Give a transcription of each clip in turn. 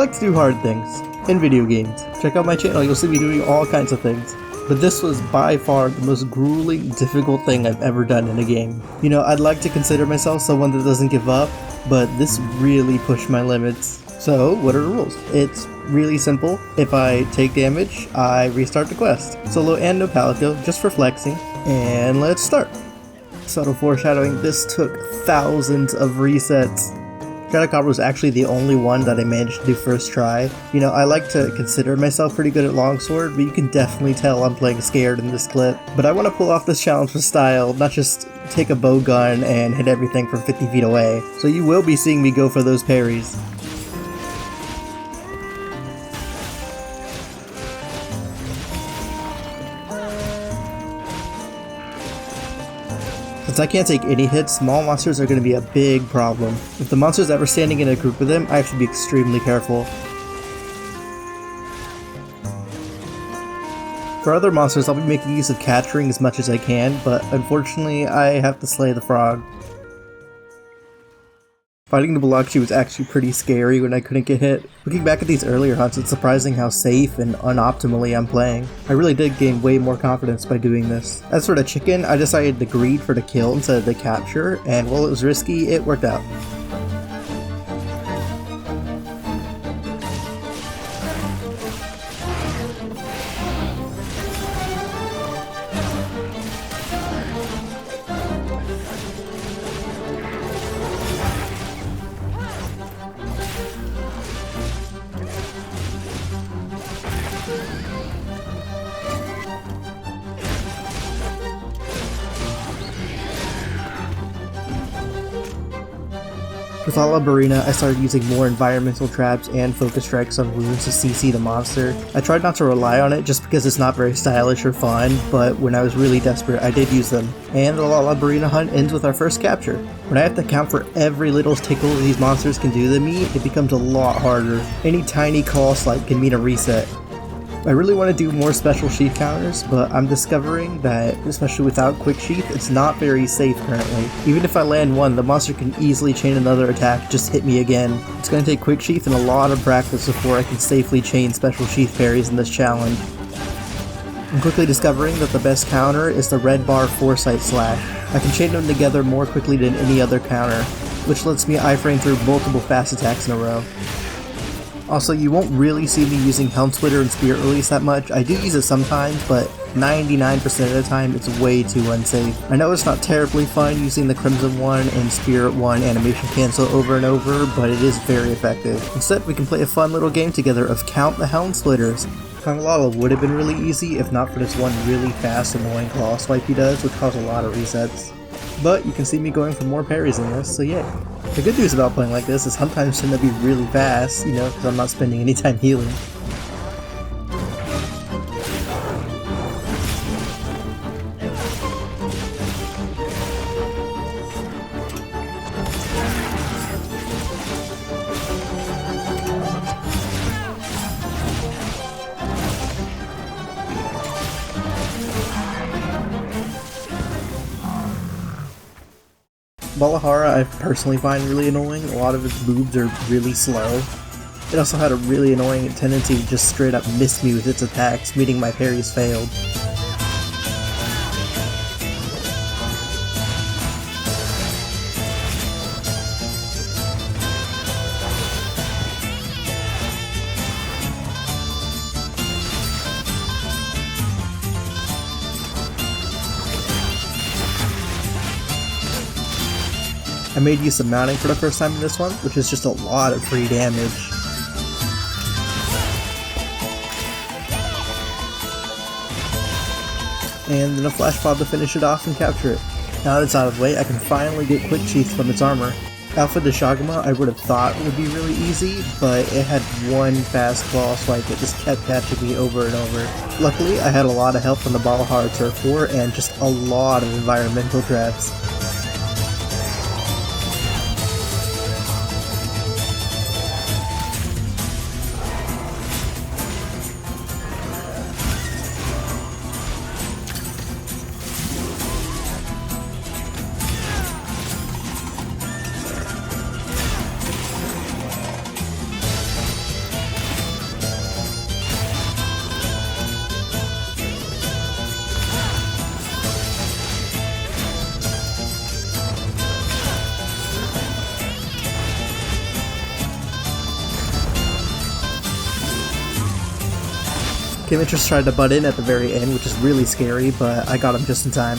like to do hard things in video games. Check out my channel, you'll see me doing all kinds of things. But this was by far the most grueling, difficult thing I've ever done in a game. You know, I'd like to consider myself someone that doesn't give up, but this really pushed my limits. So, what are the rules? It's really simple. If I take damage, I restart the quest. Solo and no Palico, just for flexing. And let's start. Subtle foreshadowing, this took thousands of resets. Chatacabra was actually the only one that I managed to do first try. You know, I like to consider myself pretty good at Longsword, but you can definitely tell I'm playing scared in this clip. But I want to pull off this challenge with style, not just take a bow gun and hit everything from 50 feet away. So you will be seeing me go for those parries. Since I can't take any hits, small monsters are going to be a big problem. If the monster's ever standing in a group with them, I have to be extremely careful. For other monsters, I'll be making use of capturing as much as I can, but unfortunately I have to slay the frog. Fighting the Balahara was actually pretty scary when I couldn't get hit. Looking back at these earlier hunts, it's surprising how safe and unoptimally I'm playing. I really did gain way more confidence by doing this. As for the chicken, I decided to greed for the kill instead of the capture, and while it was risky, it worked out. With Lala Barina, I started using more environmental traps and focus strikes on wounds to CC the monster. I tried not to rely on it just because it's not very stylish or fun, but when I was really desperate, I did use them. And the Lala Barina hunt ends with our first capture. When I have to count for every little tickle these monsters can do to me, it becomes a lot harder. Any tiny claw swipe can mean a reset. I really want to do more special sheath counters, but I'm discovering that, especially without quick sheath, it's not very safe currently. Even if I land one, the monster can easily chain another attack, just hit me again. It's going to take quick sheath and a lot of practice before I can safely chain special sheath parries in this challenge. I'm quickly discovering that the best counter is the red bar foresight slash. I can chain them together more quickly than any other counter, which lets me iframe through multiple fast attacks in a row. Also, you won't really see me using Helm Splitter and Spirit Release that much. I do use it sometimes, but 99% of the time it's way too unsafe. I know it's not terribly fun using the Crimson 1 and Spirit 1 animation cancel over and over, but it is very effective. Instead, we can play a fun little game together of Count the Helm Splitters. Congalala would have been really easy if not for this one really fast annoying claw swipe he does, which caused a lot of resets. But you can see me going for more parries in this, so yay. The good news about playing like this is sometimes tend to be really fast, you know, because I'm not spending any time healing. Balahara I personally find really annoying. A lot of its moves are really slow. It also had a really annoying tendency to just straight up miss me with its attacks, meaning my parries failed. I made use of mounting for the first time in this one, which is just a lot of free damage. And then a flash pod to finish it off and capture it. Now that it's out of the way, I can finally get quick sheath from its armor. Alpha Doshaguma I would have thought would be really easy, but it had one fast claw swipe that just kept catching me over and over. Luckily, I had a lot of help from the Balahara Turf War and just a lot of environmental traps. Quematrice tried to butt in at the very end, which is really scary, but I got him just in time.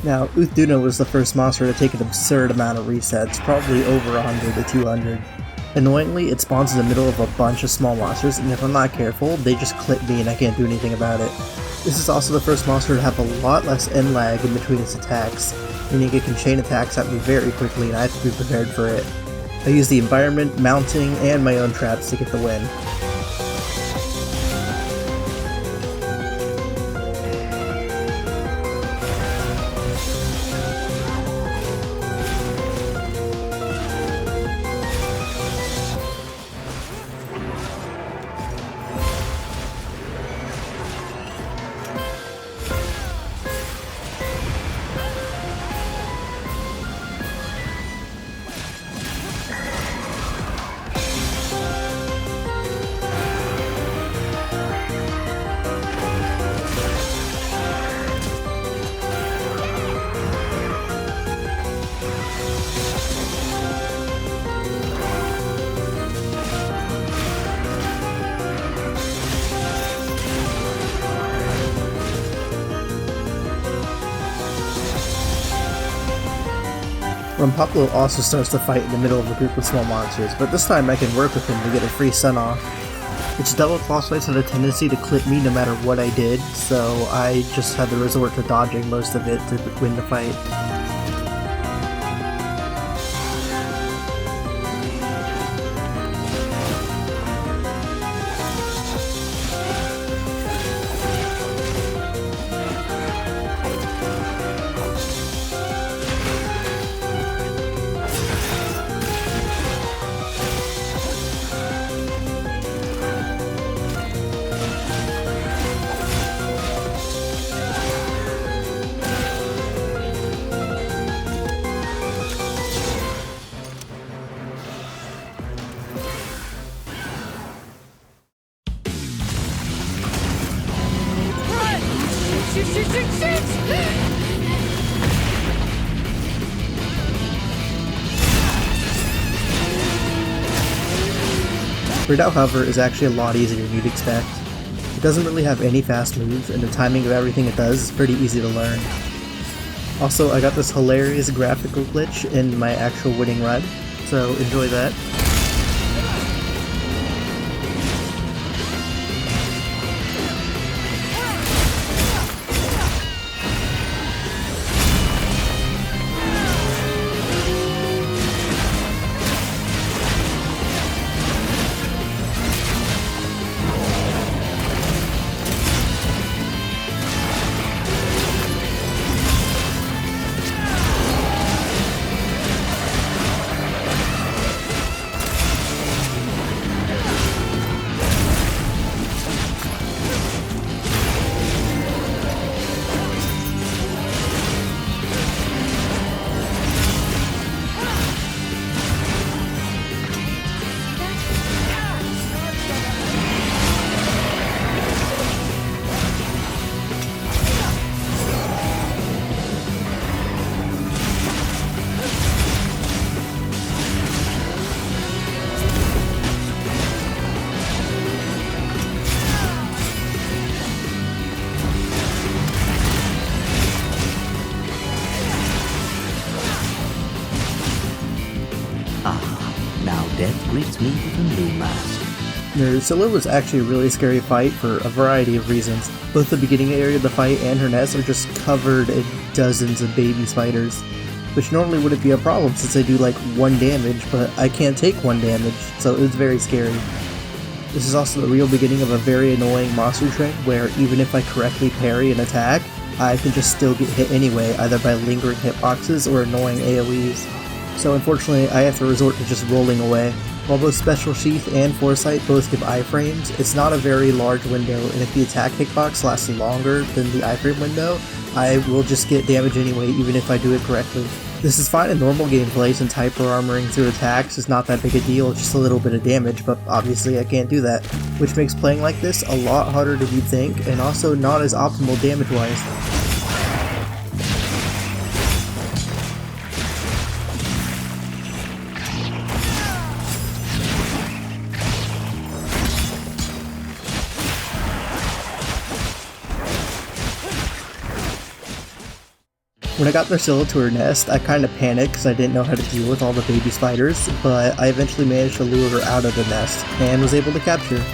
Now, Uth Duna was the first monster to take an absurd amount of resets, probably over 100 to 200. Annoyingly, it spawns in the middle of a bunch of small monsters, and if I'm not careful, they just clip me and I can't do anything about it. This is also the first monster to have a lot less end lag in between its attacks, meaning it can chain attacks at me very quickly and I have to be prepared for it. I use the environment, mounting, and my own traps to get the win. Rompopolo also starts to fight in the middle of a group of small monsters, but this time I can work with him to get a free stun off. Its double claw fights had a tendency to clip me no matter what I did, so I just had to resort to dodging most of it to win the fight. Rey Dau, however, is actually a lot easier than you'd expect. It doesn't really have any fast moves, and the timing of everything it does is pretty easy to learn. Also, I got this hilarious graphical glitch in my actual winning run, so enjoy that. Death greets me with a new mask. Nerscylla was actually a really scary fight for a variety of reasons. Both the beginning area of the fight and her nest are just covered in dozens of baby spiders, which normally wouldn't be a problem since they do like 1 damage, but I can't take 1 damage, so it's very scary. This is also the real beginning of a very annoying monster trend where even if I correctly parry an attack, I can just still get hit anyway, either by lingering hitboxes or annoying AoEs. So unfortunately, I have to resort to just rolling away. While both Special Sheath and Foresight both give iframes, it's not a very large window, and if the attack hitbox lasts longer than the iframe window, I will just get damage anyway, even if I do it correctly. This is fine in normal gameplay since hyper-armoring through attacks is not that big a deal, just a little bit of damage, but obviously I can't do that, which makes playing like this a lot harder than you'd think, and also not as optimal damage-wise. When I got Nerscylla to her nest, I kinda panicked because I didn't know how to deal with all the baby spiders, but I eventually managed to lure her out of the nest, and was able to capture her.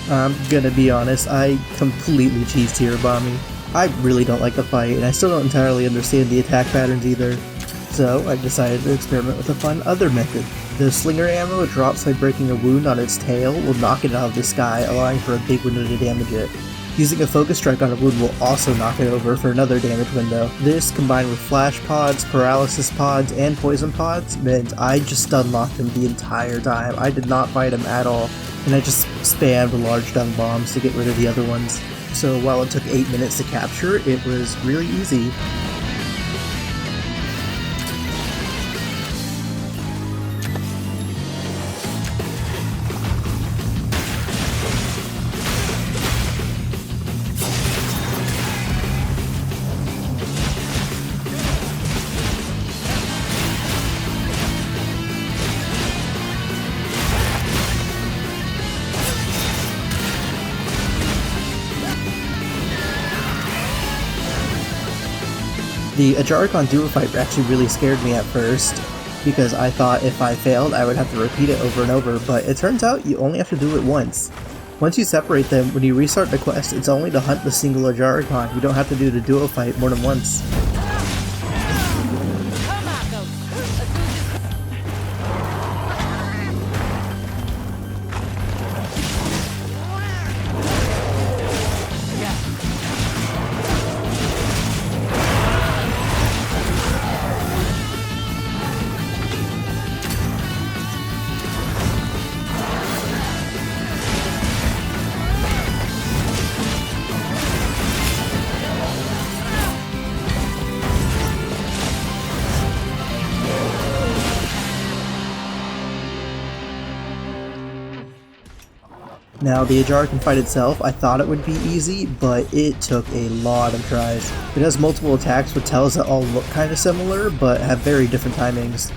I'm gonna be honest, I completely cheesed Hirabami. I really don't like the fight, and I still don't entirely understand the attack patterns either. So I decided to experiment with a fun other method. The slinger ammo it drops by breaking a wound on its tail will knock it out of the sky, allowing for a big window to damage it. Using a focus strike on a wound will also knock it over for another damage window. This, combined with flash pods, paralysis pods, and poison pods, meant I just stun locked him the entire time. I did not fight him at all, and I just spammed large stun bombs to get rid of the other ones. So while it took 8 minutes to capture, it was really easy. The Ajarakan duo fight actually really scared me at first, because I thought if I failed I would have to repeat it over and over, but it turns out you only have to do it once. Once you separate them, when you restart the quest, it's only to hunt the single Ajarakan. You don't have to do the duo fight more than once. Now, the Ajarakan fight itself, I thought it would be easy, but it took a lot of tries. It has multiple attacks with tells that all look kinda similar, but have very different timings.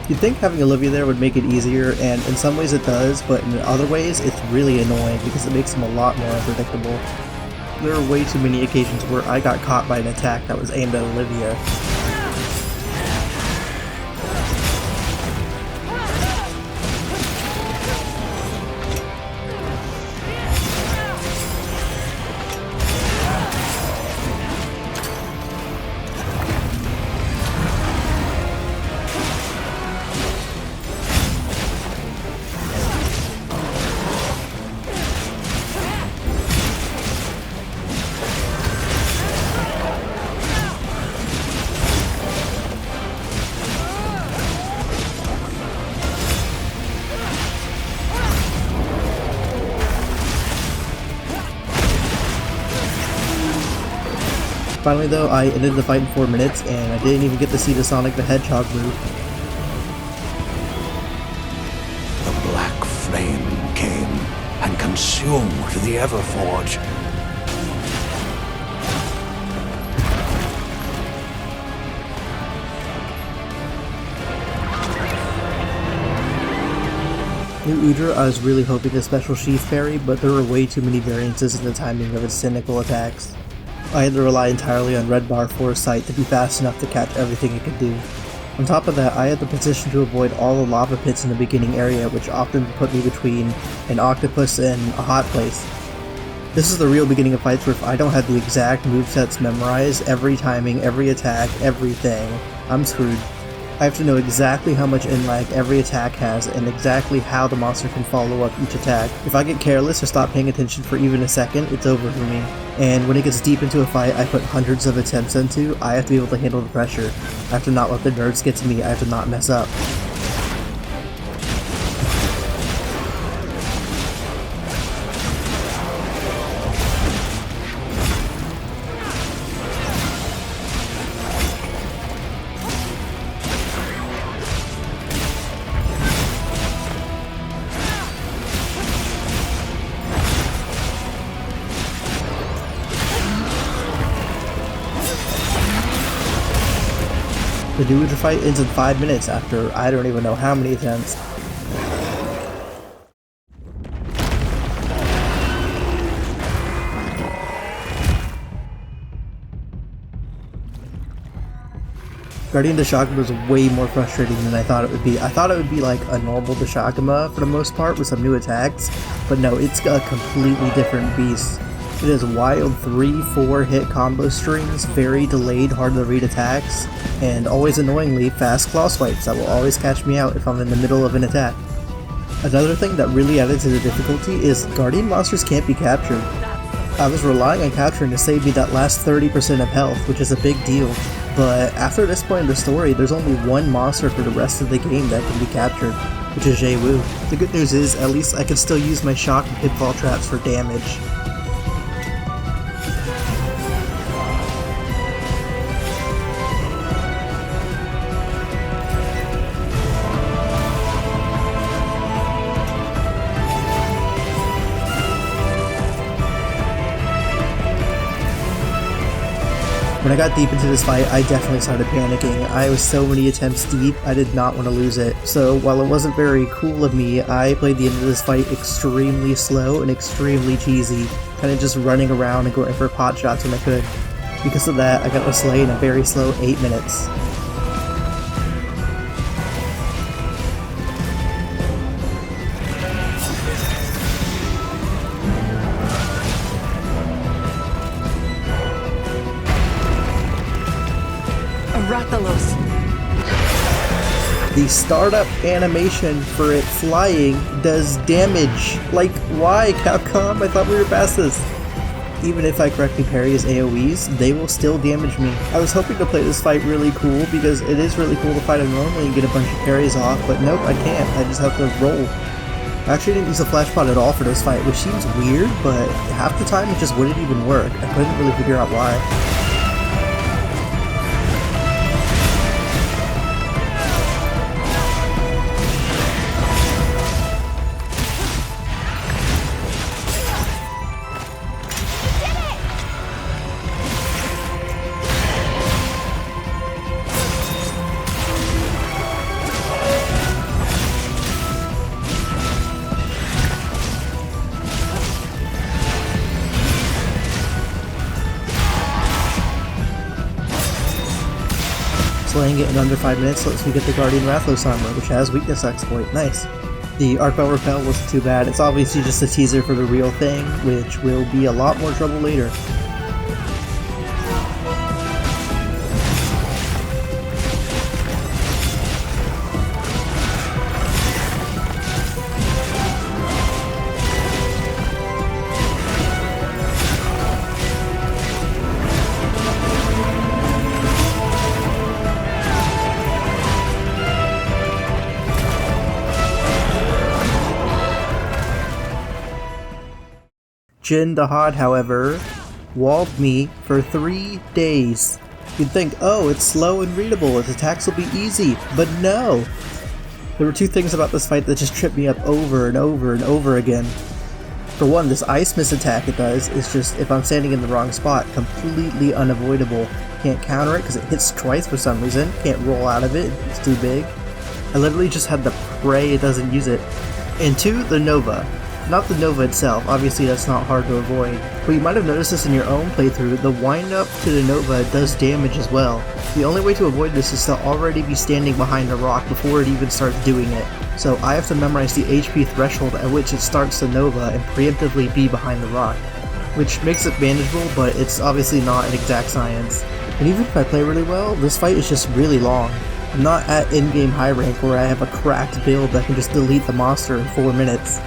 You'd think having Olivia there would make it easier, and in some ways it does, but in other ways it's really annoying because it makes them a lot more unpredictable. There are way too many occasions where I got caught by an attack that was aimed at Olivia. Finally though, I ended the fight in 4 minutes, and I didn't even get to see the Sonic the Hedgehog move. The black flame came and consumed the Everforge. New Udra, I was really hoping a special sheath parry, but there were way too many variances in the timing of its cynical attacks. I had to rely entirely on red bar foresight to be fast enough to catch everything it could do. On top of that, I had the position to avoid all the lava pits in the beginning area, which often put me between an octopus and a hot place. This is the real beginning of fights where if I don't have the exact movesets memorized, every timing, every attack, everything, I'm screwed. I have to know exactly how much in-lag every attack has and exactly how the monster can follow up each attack. If I get careless or stop paying attention for even a second, it's over for me. And when it gets deep into a fight I put hundreds of attempts into, I have to be able to handle the pressure. I have to not let the nerds get to me, I have to not mess up. The Udra fight ends in 5 minutes after I don't even know how many attempts. Guardian Doshaguma was way more frustrating than I thought it would be. I thought it would be like a normal Doshaguma for the most part with some new attacks, but no, it's a completely different beast. It has wild 3-4 hit combo strings, very delayed, hard to read attacks, and always annoyingly fast claw swipes that will always catch me out if I'm in the middle of an attack. Another thing that really added to the difficulty is Guardian monsters can't be captured. I was relying on capturing to save me that last 30% of health, which is a big deal, but after this point in the story, there's only one monster for the rest of the game that can be captured, which is Jay Wu. The good news is, at least I can still use my shock and pitfall traps for damage. When I got deep into this fight, I definitely started panicking. I was so many attempts deep, I did not want to lose it. So while it wasn't very cool of me, I played the end of this fight extremely slow and extremely cheesy, kind of just running around and going for pot shots when I could. Because of that, I got to slay in a very slow 8 minutes. Rathalos. The startup animation for it flying does damage. Like, why, Capcom? I thought we were past this. Even if I correctly parry his AoEs, they will still damage me. I was hoping to play this fight really cool because it is really cool to fight him normally and get a bunch of parries off, but nope, I can't. I just have to roll. I actually didn't use a flash pot at all for this fight, which seems weird, but half the time it just wouldn't even work. I couldn't really figure out why. Slaying it in under 5 minutes lets me get the Guardian Rathalos armor, which has weakness exploit. Nice. The Arkveld Repel wasn't too bad. It's obviously just a teaser for the real thing, which will be a lot more trouble later. Jin Dahaad, however, walled me for 3 days. You'd think, oh, it's slow and readable, its attacks will be easy, but no! There were 2 things about this fight that just tripped me up over and over and over again. For one, this ice miss attack it does is just, if I'm standing in the wrong spot, completely unavoidable. Can't counter it because it hits twice for some reason, can't roll out of it, it's too big. I literally just had to pray it doesn't use it. And 2, the Nova. Not the Nova itself, obviously that's not hard to avoid, but you might have noticed this in your own playthrough, the wind-up to the Nova does damage as well. The only way to avoid this is to already be standing behind a rock before it even starts doing it. So I have to memorize the HP threshold at which it starts the Nova and preemptively be behind the rock, which makes it manageable, but it's obviously not an exact science. And even if I play really well, this fight is just really long. I'm not at in-game high rank where I have a cracked build that can just delete the monster in 4 minutes.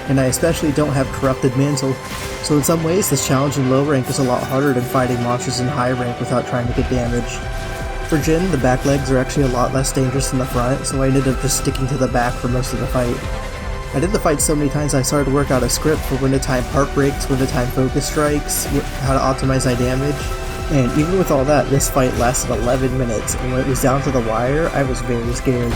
And I especially don't have Corrupted Mantle, so in some ways this challenge in low rank is a lot harder than fighting monsters in high rank without trying to get damage. For Jin, the back legs are actually a lot less dangerous than the front, so I ended up just sticking to the back for most of the fight. I did the fight so many times I started to work out a script for when to time heart breaks, when to time focus strikes, how to optimize my damage, and even with all that, this fight lasted 11 minutes, and when it was down to the wire, I was very scared.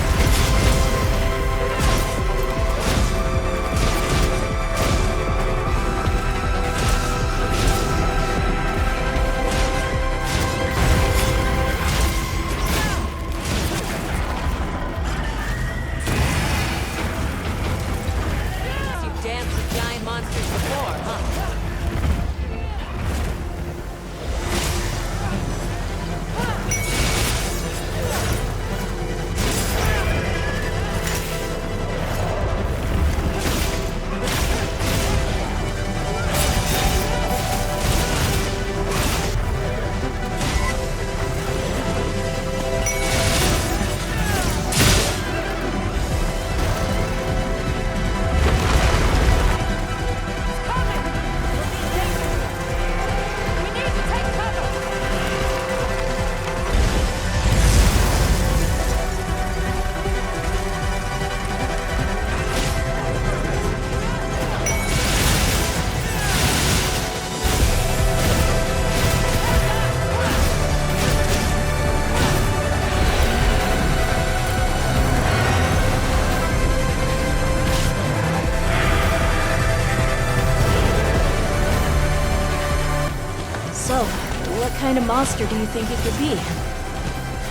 kind of monster do you think it could be?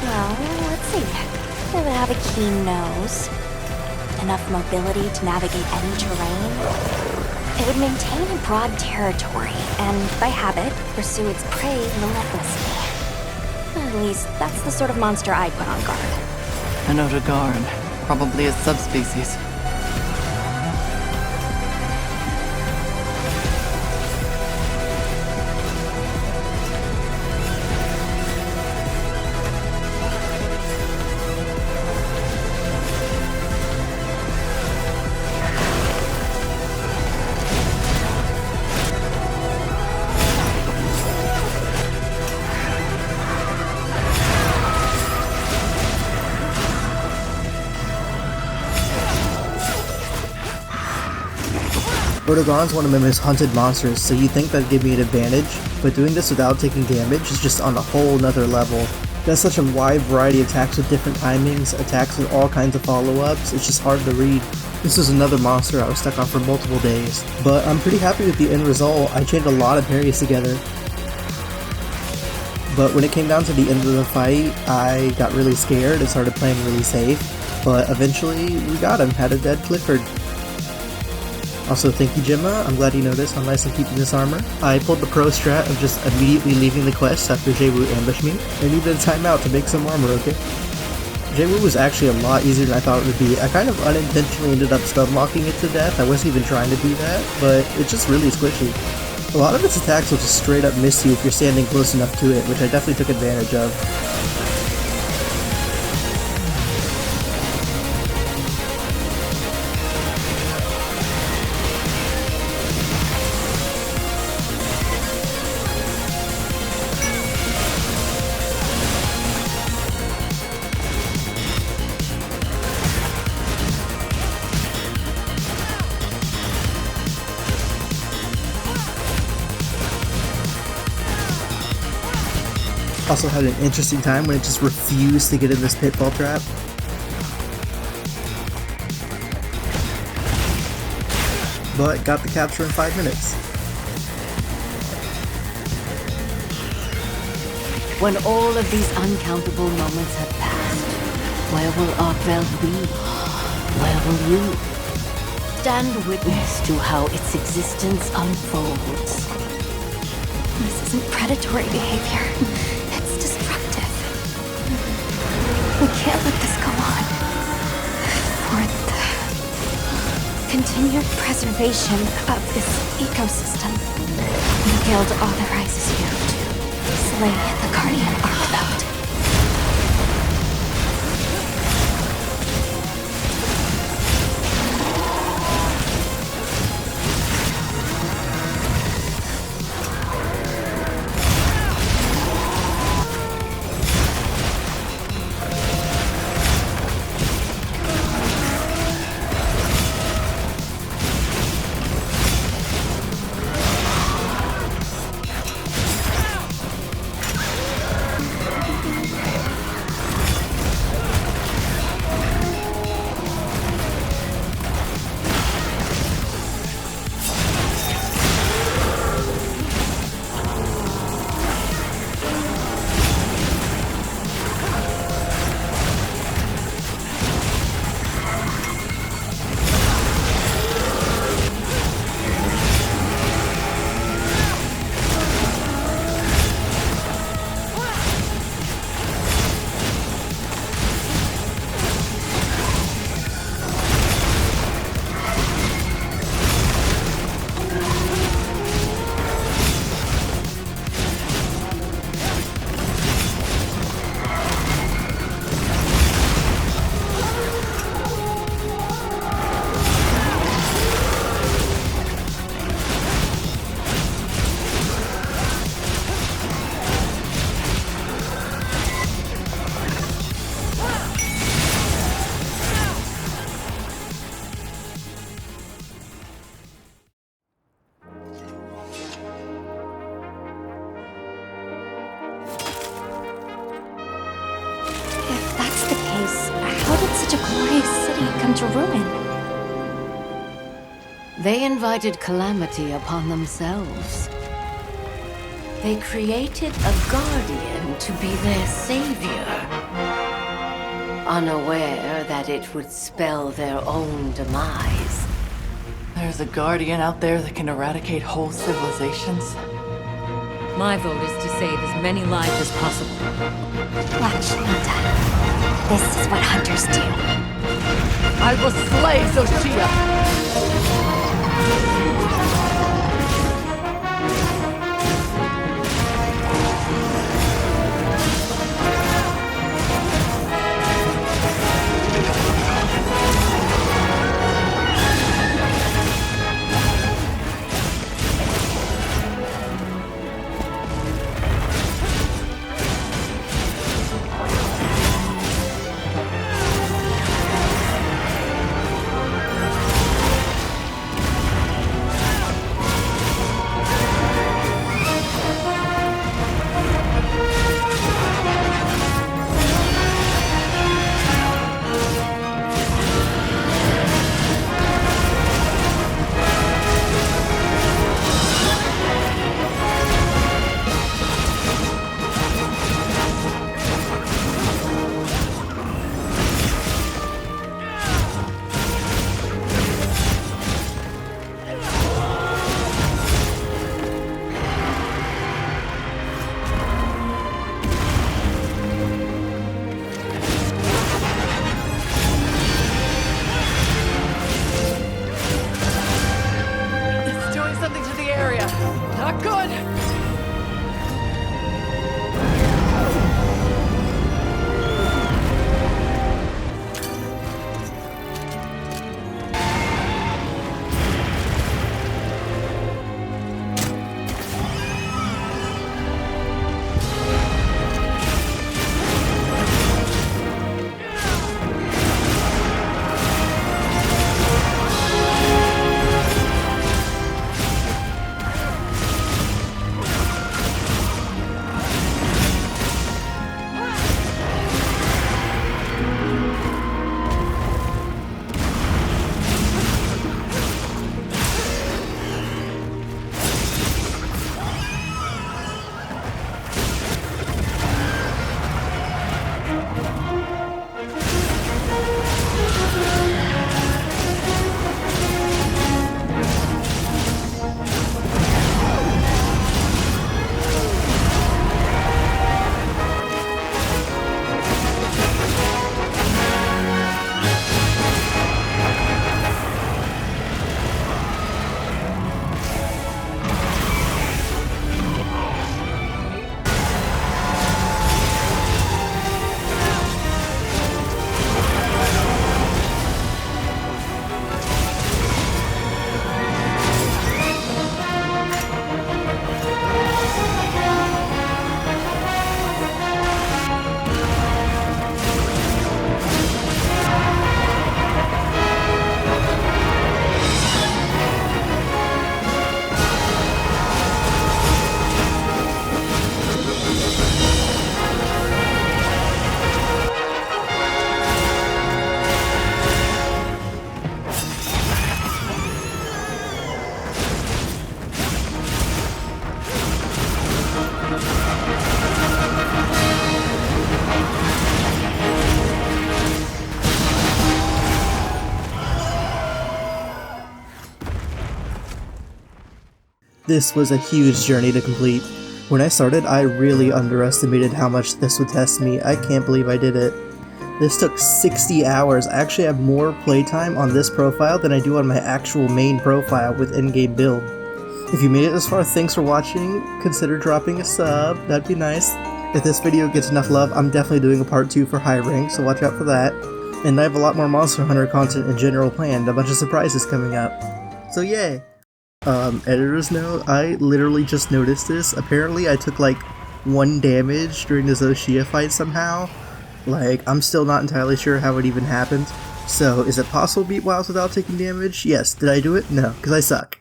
Well, let's see. It would have a keen nose, enough mobility to navigate any terrain. It would maintain a broad territory, and by habit, pursue its prey relentlessly. At least, that's the sort of monster I'd put on guard. An Odogaron, probably a subspecies. Odogaron's one of my most hunted monsters, so you'd think that'd give me an advantage, but doing this without taking damage is just on a whole nother level. It has such a wide variety of attacks with different timings, attacks with all kinds of follow-ups, it's just hard to read. This is another monster I was stuck on for multiple days, but I'm pretty happy with the end result. I chained a lot of parries together. But when it came down to the end of the fight, I got really scared and started playing really safe, but eventually we got him, had a dead Clifford. Also, thank you, Gemma. I'm glad you noticed how nice I'm keeping this armor. I pulled the pro strat of just immediately leaving the quest after Jaywu ambushed me. I needed a timeout to make some armor, okay? Jaywu was actually a lot easier than I thought it would be. I kind of unintentionally ended up stun locking it to death. I wasn't even trying to do that, but it's just really squishy. A lot of its attacks will just straight up miss you if you're standing close enough to it, which I definitely took advantage of. Also had an interesting time when it just refused to get in this pitfall trap. But got the capture in 5 minutes. When all of these uncountable moments have passed, where will Arkveld be? Where will you? Stand witness to how its existence unfolds. This isn't predatory behavior. It's destructive. We can't let this go on. For the continued preservation of this ecosystem, the guild authorizes you to slay the guardian Arkveld. To ruin. They invited calamity upon themselves. They created a guardian to be their savior, unaware that it would spell their own demise. There's a guardian out there that can eradicate whole civilizations? My vote is to save as many lives as possible. Watch, Nita. This is what hunters do. I will slay Zoh Shia! This was a huge journey to complete. When I started, I really underestimated how much this would test me. I can't believe I did it. This took 60 hours. I actually have more playtime on this profile than I do on my actual main profile with in-game build. If you made it this far, thanks for watching. Consider dropping a sub, that'd be nice. If this video gets enough love, I'm definitely doing a part 2 for high rank, so watch out for that. And I have a lot more Monster Hunter content in general planned, a bunch of surprises coming up. So yay! Editor's note, I literally just noticed this. Apparently I took like 1 damage during the Zoh Shia fight somehow. Like, I'm still not entirely sure how it even happened. So, is it possible to beat WoWs without taking damage? Yes. Did I do it? No, because I suck.